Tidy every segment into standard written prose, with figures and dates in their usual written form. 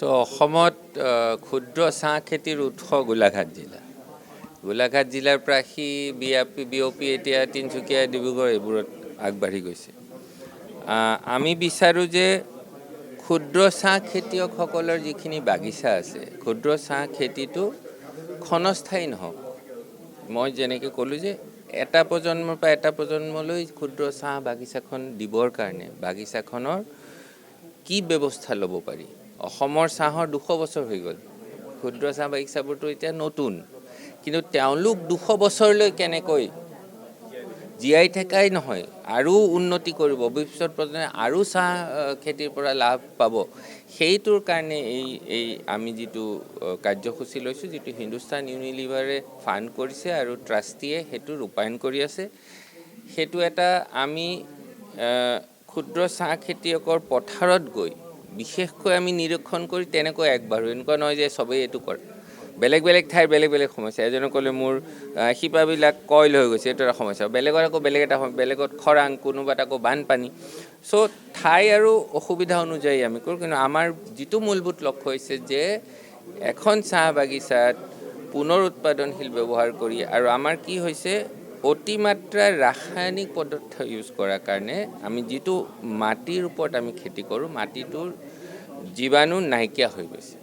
অসমত ক্ষুদ্ৰ চাহ খেতিৰ উৎস গোলাঘাট জিলা। গোলাঘাট জিলাৰ পৰা সি বিয়পি এতিয়া তিনিচুকীয়া, ডিব্ৰুগড় এইবোৰত আগবাঢ়ি গৈছে। আমি বিচাৰোঁ যে ক্ষুদ্ৰ চাহ খেতিয়কসকলৰ যিখিনি বাগিচা আছে, ক্ষুদ্ৰ চাহ খেতিটো ক্ষণস্থায়ী নহওক। মই যেনেকৈ ক'লোঁ যে এটা প্ৰজন্মৰ পৰা এটা প্ৰজন্মলৈ ক্ষুদ্ৰ চাহ বাগিচাখন দিবৰ কাৰণে বাগিচাখনৰ কি ব্যৱস্থা ল'ব পাৰি। অসমৰ চাহৰ 200 বছৰ হৈ গ'ল, ক্ষুদ্ৰ চাহ বাগিচাবোৰতো এতিয়া নতুন, কিন্তু তেওঁলোক 200 বছৰলৈ কেনেকৈ জীয়াই থকাই নহয় আৰু উন্নতি কৰিব, ভৱিষ্যত প্ৰজন্মই আৰু চাহ খেতিৰ পৰা লাভ পাব, সেইটোৰ কাৰণে এই আমি যিটো কাৰ্যসূচী লৈছোঁ, যিটো হিন্দুস্তান ইউনিলিভাৰে ফাণ্ড কৰিছে আৰু ট্ৰাষ্টিয়ে সেইটো ৰূপায়ণ কৰি আছে, সেইটো এটা আমি ক্ষুদ্ৰ চাহ খেতিয়কৰ পথাৰত গৈ বিশেষকৈ আমি নিৰীক্ষণ কৰি তেনেকৈ আগবাঢ়োঁ। এনেকুৱা নহয় যে চবেই এইটো কৰে, বেলেগ বেলেগ ঠাইৰ বেলেগ বেলেগ সমস্যা। এজনে ক'লে মোৰ শিপাবিলাক কইল হৈ গৈছে, এইটো এটা সমস্যা, বেলেগত আকৌ বেলেগ এটা সমস্যা, বেলেগত খৰাং, কোনোবাত আকৌ বানপানী। চ' ঠাই আৰু অসুবিধা অনুযায়ী আমি কৰোঁ, কিন্তু আমাৰ যিটো মূলভূত লক্ষ্য হৈছে যে এখন চাহ বাগিচাত পুনৰ উৎপাদনশীল ব্যৱহাৰ কৰি, আৰু আমাৰ কি হৈছে অতিমাত্ৰা ৰাসায়নিক পদাৰ্থ ইউজ কৰাৰ কাৰণে আমি যিটো মাটিৰ ওপৰত আমি খেতি কৰোঁ, মাটিটোৰ জীৱাণু নাইকিয়া হৈ গৈছে।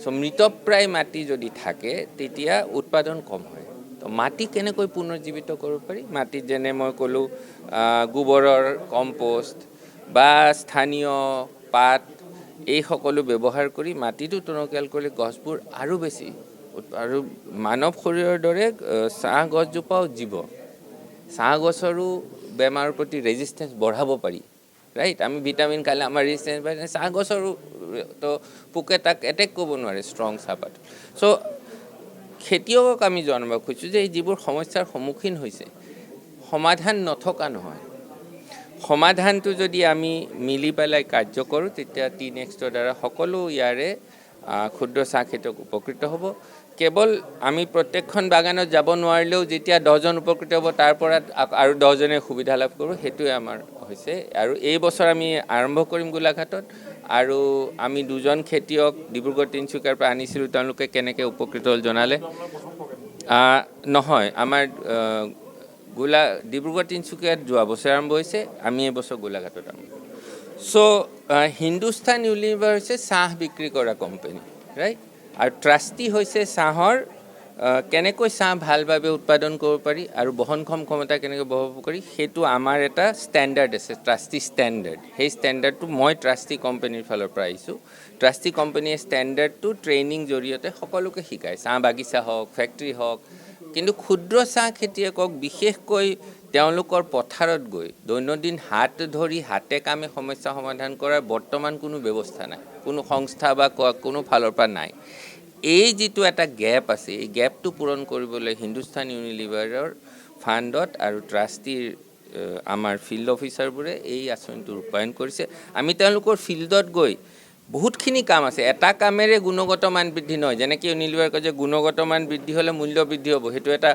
চ' মৃতপ্ৰায় মাটি যদি থাকে তেতিয়া উৎপাদন কম হয়। তো মাটি কেনেকৈ পুনৰুজ্জীৱিত কৰিব পাৰি, মাটিত যেনে মই ক'লোঁ গোবৰৰ কম্পষ্ট বা স্থানীয় পাত, এই সকলো ব্যৱহাৰ কৰি মাটিটো টনকিয়াল কৰি গছবোৰ আৰু বেছি, আৰু মানৱ শৰীৰৰ দৰে চাহ গছজোপাও জীৱ, চাহ গছৰো বেমাৰৰ প্ৰতি ৰেজিষ্টেঞ্চ বঢ়াব পাৰি, ৰাইট। আমি ভিটামিন খালে আমাৰ ৰেজিষ্টেঞ্চ বাঢ়ে, চাহ গছৰো তো পোকে তাক এটেক কৰিব নোৱাৰে ষ্ট্ৰং চাহপাত। চ' খেতিয়কক আমি জনাব খুজিছোঁ যে এই যিবোৰ সমস্যাৰ সন্মুখীন হৈছে, সমাধান নথকা নহয়। সমাধানটো যদি আমি মিলি পেলাই কাৰ্য কৰোঁ, তেতিয়া টি-নেক্সটৰ দ্বাৰা সকলো ইয়াৰে ক্ষুদ্ৰ চাহ খেতিয়ক উপকৃত হ'ব। কেৱল আমি প্ৰত্যেকখন বাগানত যাব নোৱাৰিলেও যেতিয়া 10জন উপকৃত হ'ব, তাৰ পৰা আৰু 10জনে সুবিধা লাভ কৰোঁ, সেইটোৱে আমাৰ হৈছে। আৰু এই বছৰ আমি আৰম্ভ কৰিম গোলাঘাটত, আৰু আমি 2জন খেতিয়ক ডিব্ৰুগড়, তিনিচুকীয়াৰ পৰা আনিছিলোঁ, তেওঁলোকে কেনেকৈ উপকৃত হ'ল জনালে। নহয়, আমাৰ ডিব্ৰুগড়, তিনিচুকীয়াত যোৱা বছৰ আৰম্ভ হৈছে, আমি এইবছৰ গোলাঘাটত আৰম্ভ। চ' হিন্দুস্তান ইউনিলিভাৰ হৈছে চাহ বিক্ৰী কৰা কোম্পানী, ৰাইট, আৰু ট্ৰাষ্টি হৈছে চাহৰ কেনেকৈ চাহ ভালভাৱে উৎপাদন কৰিব পাৰি আৰু বহনক্ষম ক্ষমতা কেনেকৈ বঢ়াব পাৰি, সেইটো আমাৰ এটা ষ্টেণ্ডাৰ্ড আছে, ট্ৰাষ্টি ষ্টেণ্ডাৰ্ড। সেই ষ্টেণ্ডাৰ্ডটো মই ট্ৰাষ্টি কোম্পানীৰ ফালৰ পৰা আহিছোঁ। ট্ৰাষ্টি কোম্পানীয়ে ষ্টেণ্ডাৰ্ডটো ট্ৰেইনিং জৰিয়তে সকলোকে শিকায়, চাহ বাগিচা হওক, ফেক্টৰী হওক, কিন্তু ক্ষুদ্ৰ চাহ খেতিয়কক বিশেষকৈ তেওঁলোকৰ পথাৰত গৈ দৈনন্দিন হাত ধৰি হাতে কামে সমস্যা সমাধান কৰাৰ বৰ্তমান কোনো ব্যৱস্থা নাই, কোনো সংস্থা বা কোনো ফালৰ পৰা নাই। এই যিটো এটা গেপ আছে, এই গেপটো পূৰণ কৰিবলৈ হিন্দুস্তান ইউনিলিভাৰৰ ফাণ্ডত আৰু ট্ৰাষ্টিৰ আমাৰ ফিল্ড অফিচাৰবোৰে এই আঁচনিটো ৰূপায়ণ কৰিছে। আমি তেওঁলোকৰ ফিল্ডত গৈ বহুতখিনি কাম আছে, এটা কামেৰে গুণগত মান বৃদ্ধি নহয়। যেনেকৈ ইউনিলিভাৰ কয় যে গুণগত মান বৃদ্ধি হ'লে মূল্য বৃদ্ধি হ'ব, সেইটো এটা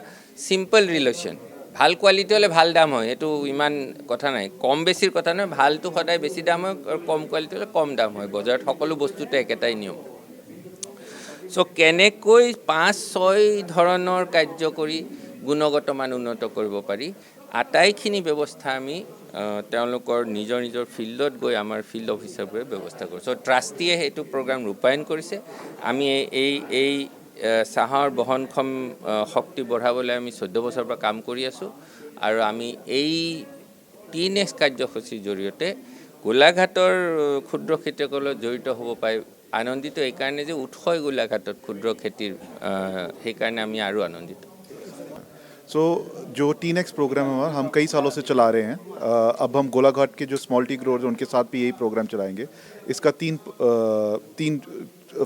চিম্পল ৰিলেশ্যন। ভাল কোৱালিটি হ'লে ভাল দাম হয়, সেইটো ইমান কথা নাই, কম বেছিৰ কথা নহয়, ভালটো সদায় বেছি দাম হয় আৰু কম কোৱালিটি হ'লে কম দাম হয়। বজাৰত সকলো বস্তুতে একেটাই নিয়ম। চ' কেনেকৈ 5-6 ধৰণৰ কাৰ্য কৰি গুণগত মান উন্নত কৰিব পাৰি, আটাইখিনি ব্যৱস্থা আমি তেওঁলোকৰ নিজৰ নিজৰ ফিল্ডত গৈ আমাৰ ফিল্ড অফিচাৰবোৰে ব্যৱস্থা কৰোঁ। চ' ট্ৰাষ্টিয়ে সেইটো প্ৰগ্ৰাম ৰূপায়ণ কৰিছে। আমি এই চাহৰ বহনক্ষম শক্তি বঢ়াবলৈ আমি 14 বছৰৰ পৰা কাম কৰি আছোঁ, আৰু আমি এই টি-নেক্সট কাৰ্যসূচীৰ জৰিয়তে গোলাঘাটৰ ক্ষুদ্ৰ খেতিয়সকলত জড়িত হ'ব পাৰি আনন্দিত। এইকাৰণে যে উৎসই গোলাঘাটত ক্ষুদ্ৰ খেতিৰ, সেইকাৰণে আমি আৰু আনন্দিত। जो टी-नेक्स्ट प्रोग्राम है हमारा, हम कई सालों से चला रहे हैं। अब हम गोलाघाट के जो स्मॉल टी ग्रोअर्स हैं उनके साथ भी यही प्रोग्राम चलाएंगे। इसका तीन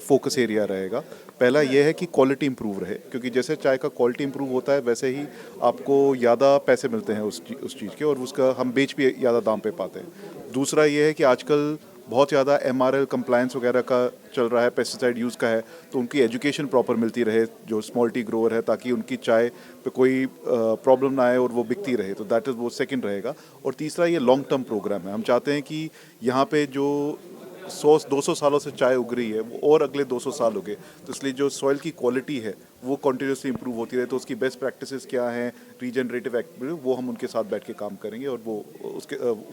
फोकस एरिया रहेगा। पहला ये है कि क्वालिटी इंप्रूव रहे, क्योंकि जैसे चाय का क्वालिटी इंप्रूव होता है वैसे ही आपको ज़्यादा पैसे मिलते हैं उस चीज़ के, और उसका हम बेच भी ज़्यादा दाम पे पाते हैं। दूसरा ये है कि आजकल बहुत ज़्यादा MRL कंप्लायंस वगैरह का चल रहा है, पेस्टिसाइड यूज़ का है, तो उनकी एजुकेशन प्रॉपर मिलती रहे जो स्मॉल टी ग्रोअर है, ताकि उनकी चाय पे कोई प्रॉब्लम ना आए और वो बिकती रहे। तो दैट इज़ वो सेकंड रहेगा। और तीसरा ये लॉन्ग टर्म प्रोग्राम है। हम चाहते हैं कि यहाँ पे जो 100-200 सालों से चाय उग रही है वो और अगले 200 साल हो गए, तो इसलिए जो सॉइल की क्वालिटी है वो कंटिन्यूसली इंप्रूव होती रहे। तो उसकी बेस्ट प्रैक्टिसेस क्या हैं, रीजनरेटिव एक्टिविटी, वो हम उनके साथ बैठ के काम करेंगे और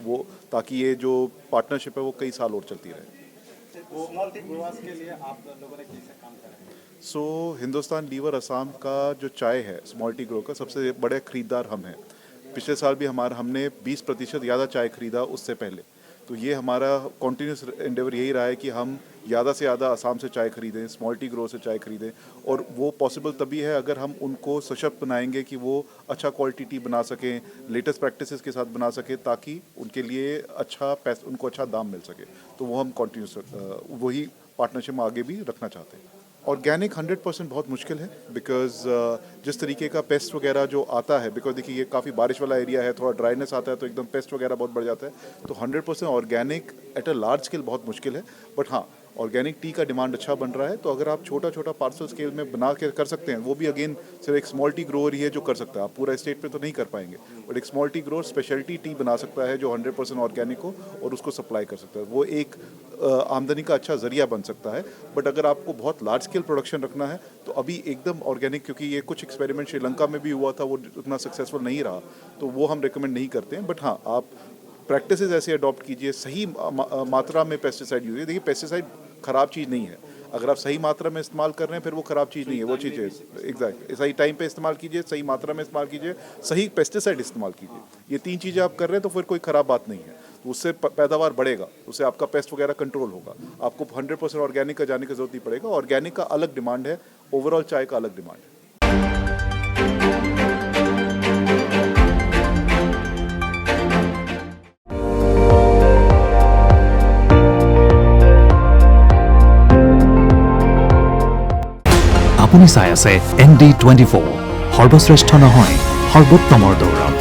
वो ताकि ये जो पार्टनरशिप है वो कई साल और चलती रहे। स्मॉल टी ग्रोअर्स के लिए आप लोगों ने कैसे काम करें? सो हिंदुस्तान लीवर असम का जो चाय है स्मॉल टी ग्रो का सबसे बड़े खरीदार हम हैं। पिछले साल भी हमने 20% ज़्यादा चाय खरीदा उससे पहले। तो ये हमारा कॉन्टीन्यूस एंडेवर यही रहा है कि हम ज़्यादा से ज़्यादा असम से चाय खरीदें, स्मॉल टी ग्रो से चाय खरीदें, और वो पॉसिबल तभी है अगर हम उनको सशक्त बनाएंगे कि वो अच्छा क्वालिटी टी बना सकें, लेटेस्ट प्रैक्टिसेस के साथ बना सकें, ताकि उनके लिए उनको अच्छा दाम मिल सके। तो वो हम कॉन्टीन्यूस वही पार्टनरशिप में आगे भी रखना चाहते हैं। ऑर्गेनिक 100% बहुत मुश्किल है, बिकॉज जिस तरीके का पेस्ट वगैरह जो आता है, बिकॉज देखिए ये काफ़ी बारिश वाला एरिया है, थोड़ा ड्राइनेस आता है तो एकदम पेस्ट वगैरह बहुत बढ़ जाता है। तो 100% organic at a large scale बहुत मुश्किल है। बट हाँ, ऑर्गेनिक टी का डिमांड अच्छा बन रहा है, तो अगर आप छोटा छोटा पार्सल स्केल में बना के कर सकते हैं, वो भी अगेन सिर्फ एक स्मॉल टी ग्रोअर ही है जो कर सकता है। आप पूरा स्टेट पे तो नहीं कर पाएंगे, बट एक small T grower speciality T बना सकता है जो 100% ऑर्गेनिक हो और उसको सप्लाई कर सकता है। वो एक आमदनी का अच्छा जरिया बन सकता है। बट अगर आपको बहुत लार्ज स्केल प्रोडक्शन रखना है तो अभी एकदम ऑर्गेनिक, क्योंकि ये कुछ एक्सपेरिमेंट श्रीलंका में भी हुआ था, वो उतना सक्सेसफुल नहीं रहा, तो वो हम रिकमेंड नहीं करते हैं। बट हाँ, आप प्रैक्टिसेस ऐसे अडॉप्ट कीजिए, सही मात्रा में पेस्टिसाइड यूज। देखिए पेस्टिसाइड ख़राब चीज़ नहीं है, अगर आप सही मात्रा में इस्तेमाल कर रहे हैं फिर वो ख़राब चीज़ नहीं है, वो चीज़ है एग्जैक्ट। सही टाइम पे इस्तेमाल कीजिए, सही मात्रा में इस्तेमाल कीजिए, सही पेस्टिसाइड इस्तेमाल कीजिए। ये 3 चीज़ें आप कर रहे हैं तो फिर कोई ख़राब बात नहीं है। तो उससे पैदावार बढ़ेगा, उससे आपका पेस्ट वगैरह कंट्रोल होगा। आपको 100% ऑर्गेनिक का जाने की जरूरत नहीं पड़ेगा। ऑर्गेनिक का अलग डिमांड है, ओवरऑल चाय का अलग डिमांड है। আপুনি চাই আছে ND24, সৰ্বশ্ৰেষ্ঠ নহয় সৰ্বোত্তমৰ দৌৰত।